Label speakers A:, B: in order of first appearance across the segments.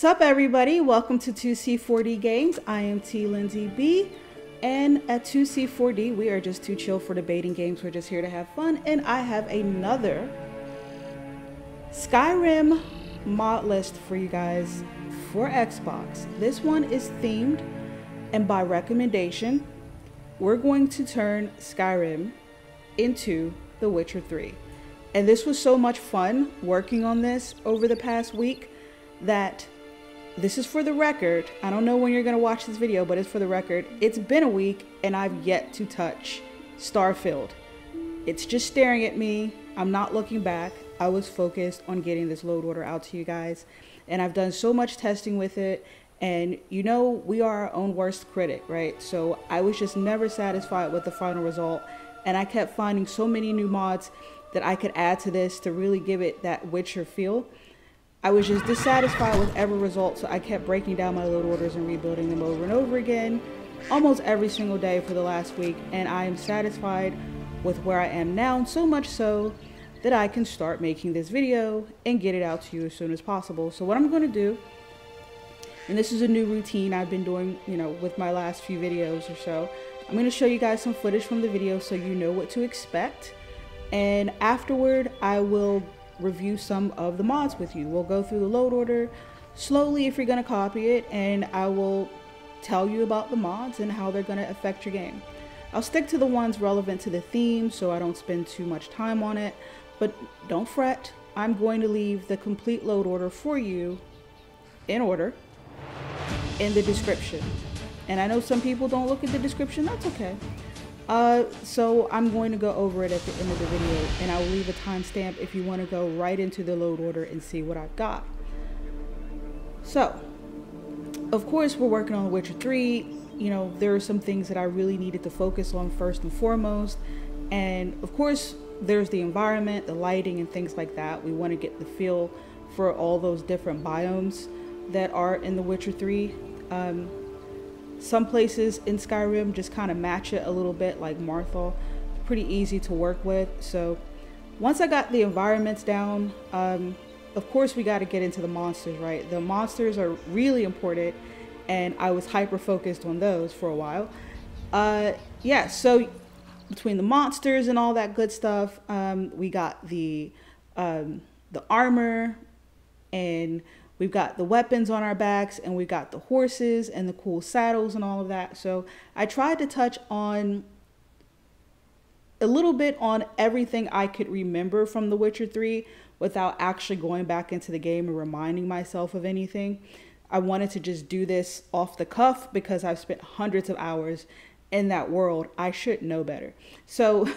A: What's up, everybody? Welcome to 2C4D Games. I am T Lindsay B, and at 2C4D we are just too chill for debating games. We're just here to have fun, and I have another Skyrim mod list for you guys for Xbox. This one is themed, and by recommendation, we're going to turn Skyrim into The Witcher 3. And this was so much fun working on this over the past week that this is for the record. I don't know when you're going to watch this video, but it's for the record. It's been a week and I've yet to touch Starfield. It's just staring at me. I'm not looking back. I was focused on getting this load order out to you guys. And I've done so much testing with it. And you know, we are our own worst critic, right? So I was just never satisfied with the final result. And I kept finding so many new mods that I could add to this to really give it that Witcher feel. I was just dissatisfied with every result, so I kept breaking down my load orders and rebuilding them over and over again, almost every single day for the last week, and I am satisfied with where I am now, so much so that I can start making this video and get it out to you as soon as possible. So what I'm going to do, and this is a new routine I've been doing, you know, with my last few videos or so, I'm going to show you guys some footage from the video so you know what to expect, and afterward I will review some of the mods with you. We'll go through the load order slowly if you're going to copy it, and I will tell you about the mods and how they're going to affect your game. I'll stick to the ones relevant to the theme so I don't spend too much time on it, but don't fret, I'm going to leave the complete load order for you in order in the description. And I know some people don't look at the description, that's okay. So I'm going to go over it at the end of the video, and I'll leave a timestamp if you want to go right into the load order and see what I've got. So, of course, we're working on The Witcher 3. You know, there are some things that I really needed to focus on first and foremost. And of course, there's the environment, the lighting, and things like that. We want to get the feel for all those different biomes that are in The Witcher 3. Some places in Skyrim just kind of match it a little bit, like Marthal. Pretty easy to work with. So once I got the environments down, of course we got to get into the monsters, right? The monsters are really important, and I was hyper focused on those for a while. Yeah, so between the monsters and all that good stuff, we got the armor, and we've got the weapons on our backs, and we got the horses and the cool saddles and all of that. So I tried to touch on a little bit on everything I could remember from The Witcher 3 without actually going back into the game and reminding myself of anything. I wanted to just do this off the cuff because I've spent hundreds of hours in that world. I should know better. So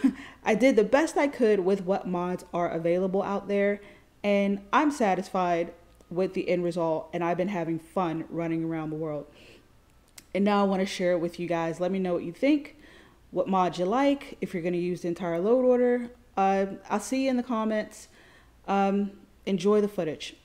A: I did the best I could with what mods are available out there, and I'm satisfied with the end result, and I've been having fun running around the world. And now I want to share it with you guys. Let me know what you think, what mods you like, if you're going to use the entire load order. I'll see you in the comments. Enjoy the footage.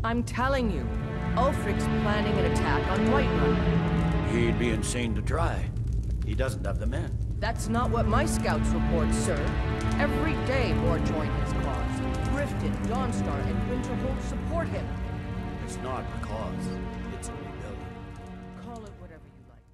B: I'm telling you, Ulfric's planning an attack on Whiterun.
C: He'd be insane to try. He doesn't have the men.
B: That's not what my scouts report, sir. Every day more join his cause. Grifton, Dawnstar, and Winterhold support him.
C: It's not the cause. It's a rebellion.
B: Call it whatever you like,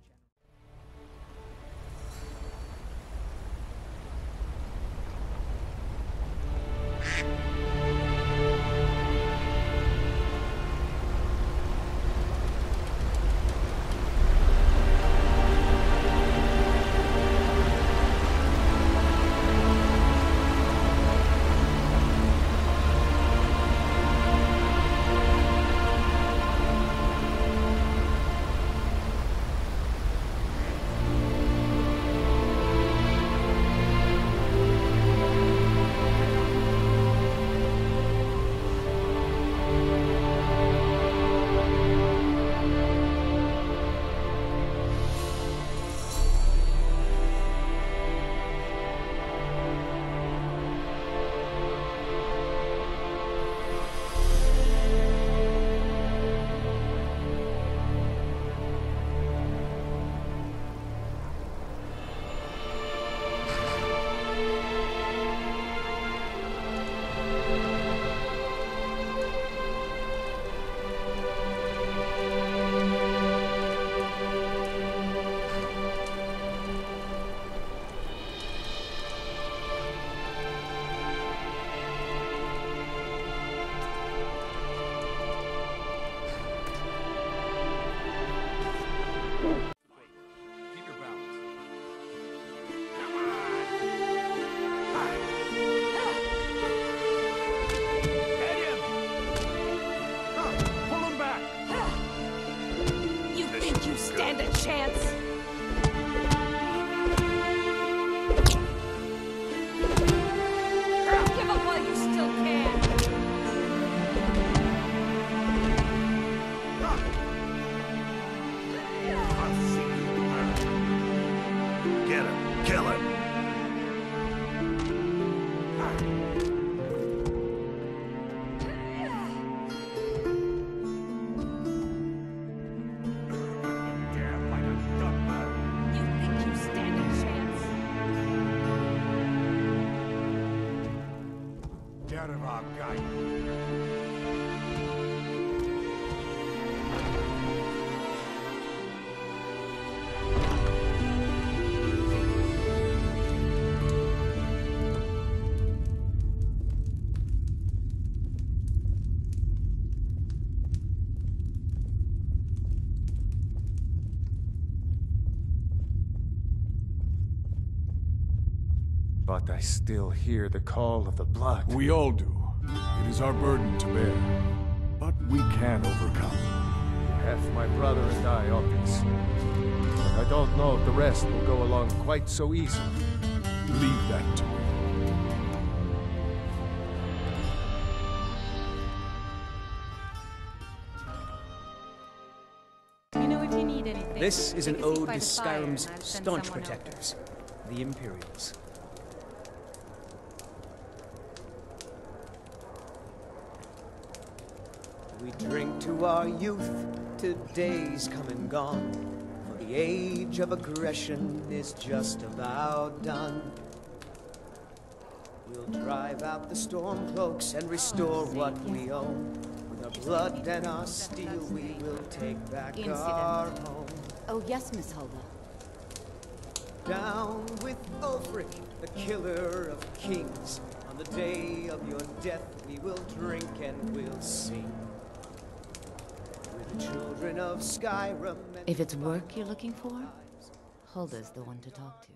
B: General.
D: But I still hear the call of the blood.
E: We all do. It is our burden to bear. But we can overcome.
D: Half my brother and I on this. But I don't know if the rest will go along quite so easily.
E: Leave that to me.
F: You know, if you need anything,
G: This is an
F: take a seat
G: ode
F: by
G: to
F: the fire and
G: Skyrim's
F: I'll send
G: staunch
F: someone over.
G: protectors, the Imperials. We drink to our youth, to days come and gone, for the age of aggression is just about done. We'll drive out the stormcloaks and restore what we own. With our blood and our steel, we will take back our home.
F: Oh, yes, Miss Hulda.
G: Down with Ulfric, the killer of kings. On the day of your death, we will drink and we'll sing. We're the children of Skyrim.
F: If it's work you're looking for, Hulda's the one to talk to.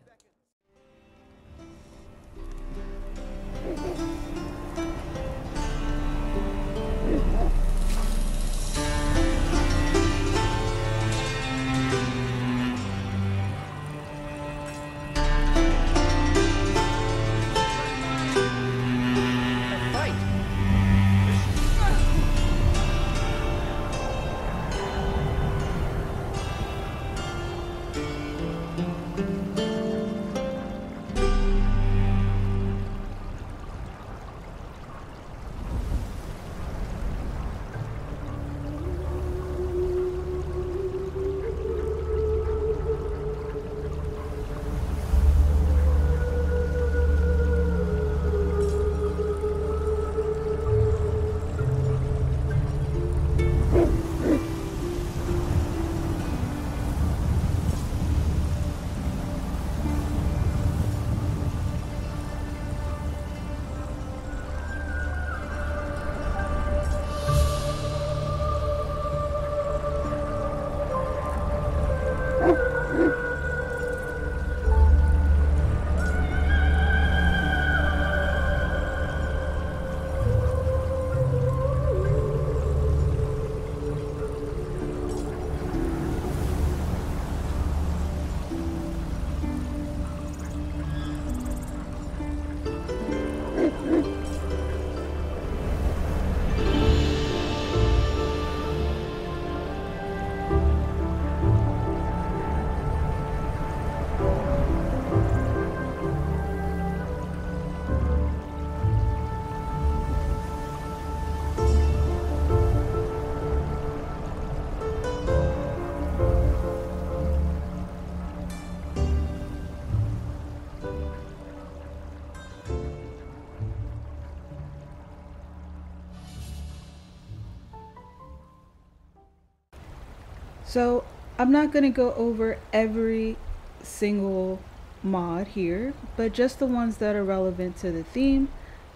A: So I'm not going to go over every single mod here, but just the ones that are relevant to the theme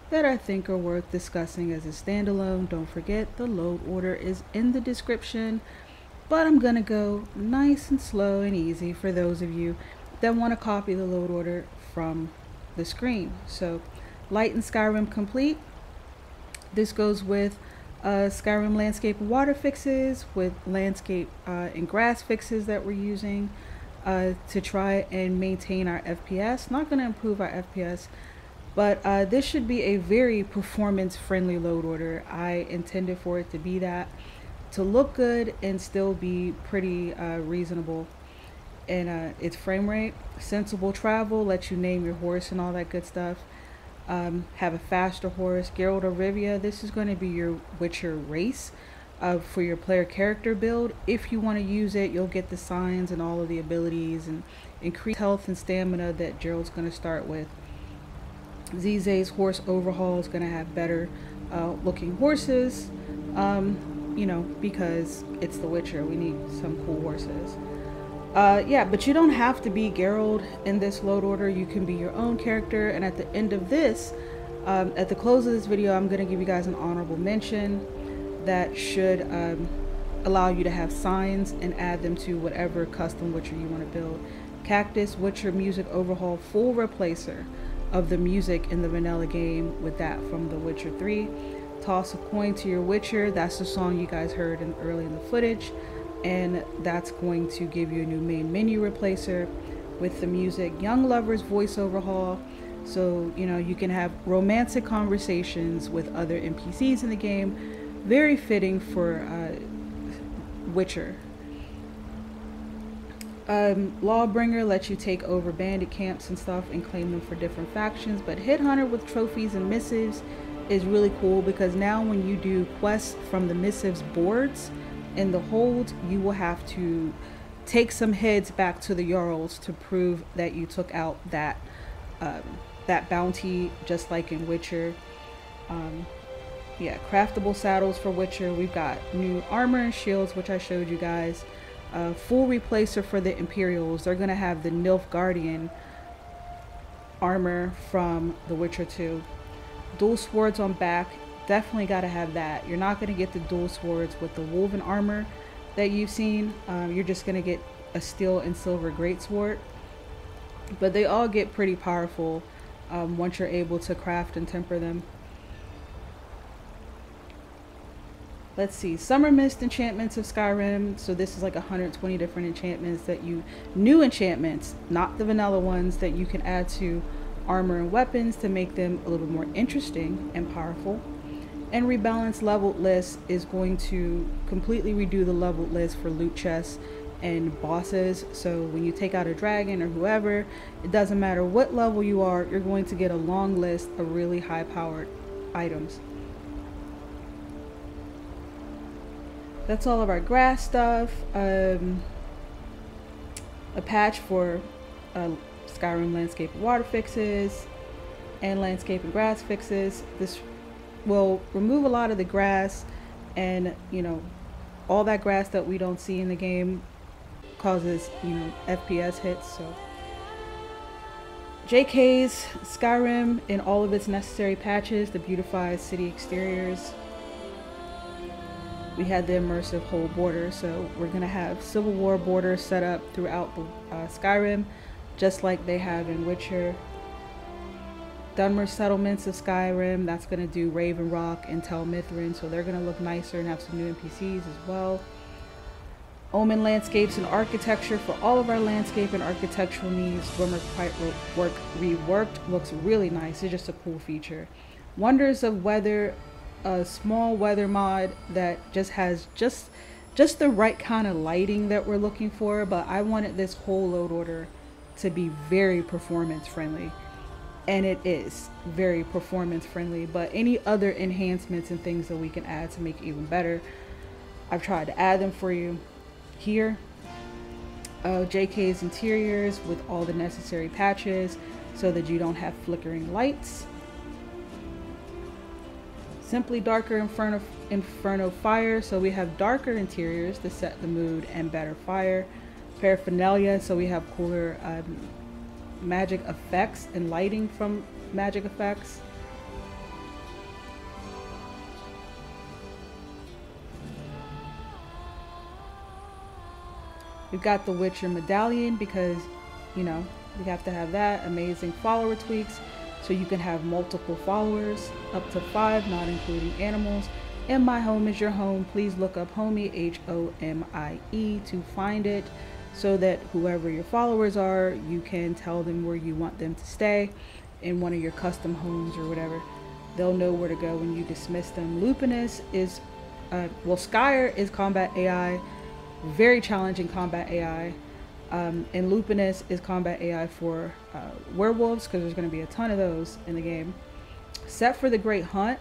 A: that I think are worth discussing as a standalone. Don't forget the load order is in the description, but I'm gonna go nice and slow and easy for those of you that want to copy the load order from the screen. So LITE and Skyrim complete. This goes with Skyrim landscape and water fixes, with landscape and grass fixes that we're using to try and maintain our FPS. Not going to improve our FPS, but this should be a very performance friendly load order. I intended for it to be that, to look good and still be pretty reasonable in its frame rate. Sensible travel, lets you name your horse and all that good stuff. Have a faster horse. Geralt or Rivia, this is going to be your Witcher race for your player character build. If you want to use it, you'll get the signs and all of the abilities and increased health and stamina that Geralt's going to start with. ZZJAY'S horse Overhaul is going to have better looking horses, you know, because it's the Witcher. We need some cool horses. Yeah, but you don't have to be Geralt in this load order. You can be your own character, and at the end of this, at the close of this video, I'm going to give you guys an honorable mention that should allow you to have signs and add them to whatever custom Witcher you want to build. CACTUS Witcher Music Overhaul, full replacer of the music in the vanilla game with that from The Witcher 3. Toss a coin to your Witcher. That's the song you guys heard early in the footage, and that's going to give you a new main menu replacer with the music. Young Lovers Voice Overhaul, so you know you can have romantic conversations with other NPCs in the game. Very fitting for Witcher. Lawbringer lets you take over bandit camps and stuff and claim them for different factions, but Hit Hunter with trophies and missives is really cool, because now when you do quests from the missives boards in the hold, you will have to take some heads back to the Jarls to prove that you took out that that bounty, just like in Witcher. Yeah, craftable saddles for Witcher. We've got new armor and shields, which I showed you guys. Full replacer for the Imperials. They're gonna have the Nilfgaardian armor from The Witcher 2. Dual swords on back. Definitely got to have that. You're not going to get the dual swords with the woven armor that you've seen. You're just going to get a steel and silver greatsword, but they all get pretty powerful once you're able to craft and temper them. Let's see, Summer Mist enchantments of Skyrim. So this is like 120 different enchantments that new enchantments, not the vanilla ones, that you can add to armor and weapons to make them a little more interesting and powerful. And Rebalance leveled list is going to completely redo the leveled list for loot chests and bosses. So when you take out a dragon or whoever, it doesn't matter what level you are, you're going to get a long list of really high powered items. That's all of our grass stuff. A patch for Skyrim landscape and water fixes and landscape and grass fixes. This will remove a lot of the grass, and you know, all that grass that we don't see in the game causes, you know, FPS hits. So JK's Skyrim in all of its necessary patches, the beautified city exteriors. We had the immersive whole border, so we're gonna have Civil War borders set up throughout the Skyrim, just like they have in Witcher. Dunmer settlements of Skyrim, that's gonna do Raven Rock and Tel Mithrin, so they're gonna look nicer and have some new NPCs as well. Omen landscapes and architecture for all of our landscape and architectural needs. Dwemer quite reworked, looks really nice. It's just a cool feature. Wonders of Weather, a small weather mod that just has just the right kind of lighting that we're looking for, but I wanted this whole load order to be very performance friendly, and it is very performance friendly. But any other enhancements and things that we can add to make it even better, I've tried to add them for you here. JK's interiors with all the necessary patches so that you don't have flickering lights. Simply darker inferno fire, so we have darker interiors to set the mood and better fire. Paraphernalia, so we have cooler magic effects and lighting from magic effects. We've got the Witcher medallion because, you know, we have to have that. Amazing follower tweaks, so you can have multiple followers, up to 5, not including animals. And my home is your home. Please look up homie, H-O-M-I-E, to find it, so that whoever your followers are, you can tell them where you want them to stay in one of your custom homes or whatever. They'll know where to go when you dismiss them. Lupinus is, well, Skyr is combat AI, very challenging combat AI. And Lupinus is combat AI for werewolves, because there's going to be a ton of those in the game. Set for the Great Hunt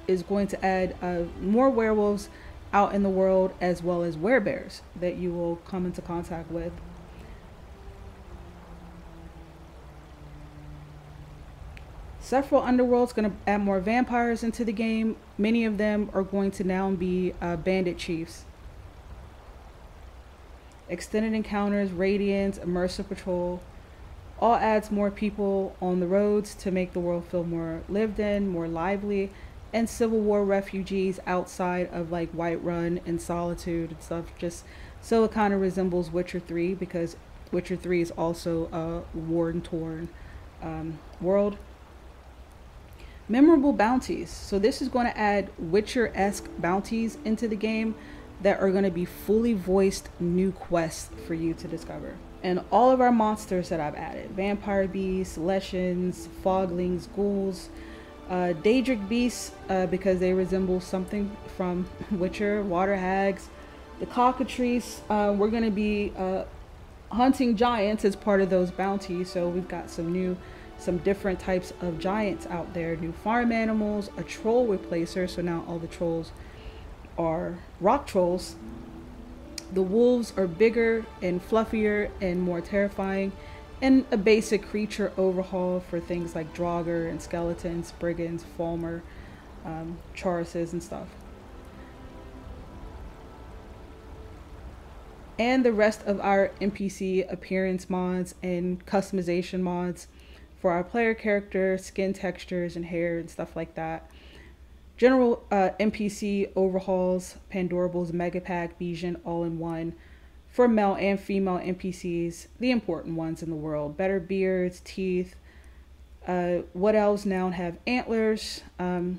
A: is going to add more werewolves out in the world, as well as werebears that you will come into contact with. Several Underworld's going to add more vampires into the game. Many of them are going to now be bandit chiefs. Extended encounters, radiance, immersive patrol, all adds more people on the roads to make the world feel more lived in, more lively, and Civil War refugees outside of like Whiterun and Solitude and stuff, just so it kind of resembles Witcher 3, because Witcher 3 is also a war-torn world. Memorable bounties. So this is going to add Witcher-esque bounties into the game that are going to be fully voiced new quests for you to discover. And all of our monsters that I've added: vampire beasts, Leshens, foglings, ghouls, Daedric beasts, because they resemble something from Witcher, water hags, the cockatrice. We're going to be hunting giants as part of those bounties, so we've got some different types of giants out there. New farm animals, a troll replacer, so now all the trolls are rock trolls. The wolves are bigger and fluffier and more terrifying, and a basic creature overhaul for things like Draugr and skeletons, brigands, Falmer, Charuses and stuff. And the rest of our NPC appearance mods and customization mods for our player character, skin textures and hair and stuff like that. General NPC overhauls, Pandorables, Mega Pack, Bijan, all in one for male and female NPCs, the important ones in the world. Better beards, teeth. What else now have antlers, and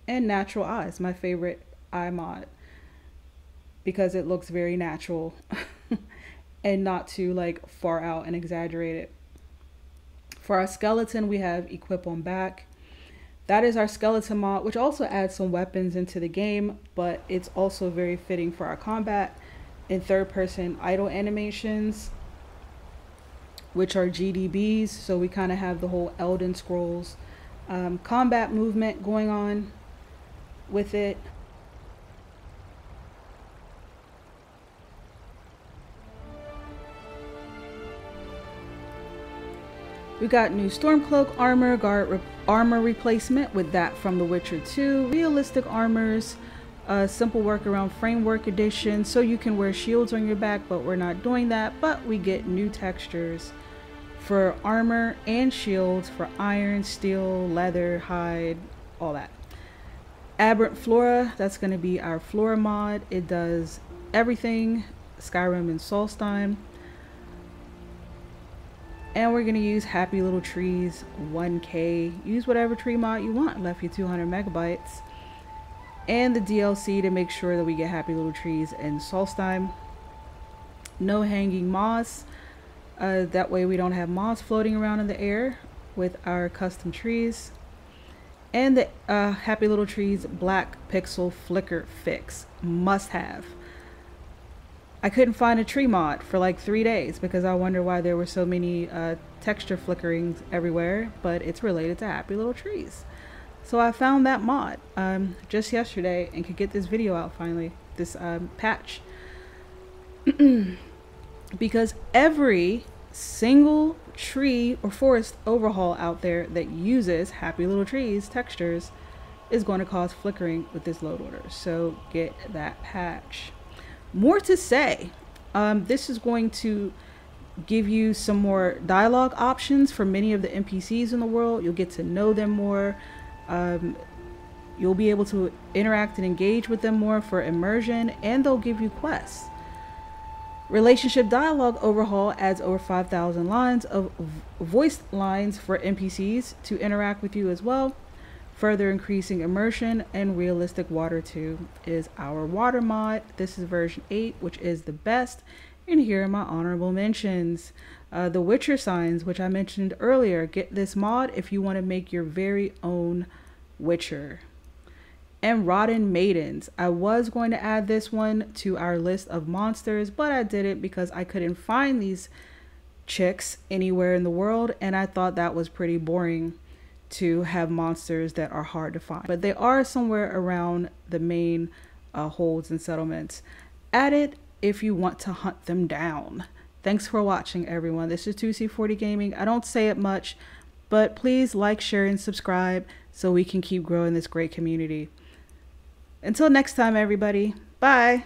A: natural eyes. My favorite eye mod, because it looks very natural and not too like far out and exaggerated. For our skeleton, we have Equip on Back. That is our skeleton mod, which also adds some weapons into the game, but it's also very fitting for our combat and third-person idle animations, which are GDBs. So we kind of have the whole Elden Scrolls combat movement going on with it. We got new Stormcloak armor, guard armor replacement with that from The Witcher 2, realistic armors, simple workaround framework edition, so you can wear shields on your back, but we're not doing that. But we get new textures for armor and shields for iron, steel, leather, hide, all that. Aberrant Flora, that's going to be our Flora mod. It does everything Skyrim and Solstheim. And we're going to use Happy Little Trees 1K. Use whatever tree mod you want. Left you 200 megabytes. And the DLC to make sure that we get Happy Little Trees in Solstheim. No hanging moss. That way we don't have moss floating around in the air with our custom trees. And the Happy Little Trees Black Pixel Flicker Fix. Must have. I couldn't find a tree mod for like 3 days because I wonder why there were so many texture flickerings everywhere, but it's related to Happy Little Trees. So I found that mod just yesterday and could get this video out finally, this patch. Because every single tree or forest overhaul out there that uses Happy Little Trees textures is going to cause flickering with this load order. So get that patch. More to say, this is going to give you some more dialogue options for many of the NPCs in the world. You'll get to know them more. You'll be able to interact and engage with them more for immersion, and they'll give you quests. Relationship Dialogue Overhaul adds over 5,000 lines of voice lines for NPCs to interact with you as well, further increasing immersion. And Realistic Water 2 is our water mod. This is version 8, which is the best. And here are my honorable mentions. The Witcher signs, which I mentioned earlier. Get this mod if you want to make your very own Witcher. And Rotten Maidens. I was going to add this one to our list of monsters, but I didn't because I couldn't find these chicks anywhere in the world, and I thought that was pretty boring to have monsters that are hard to find. But they are somewhere around the main holds and settlements. Add it if you want to hunt them down. Thanks for watching, everyone. This is 2C40 Gaming. I don't say it much, but please like, share, and subscribe so we can keep growing this great community. Until next time, everybody. Bye.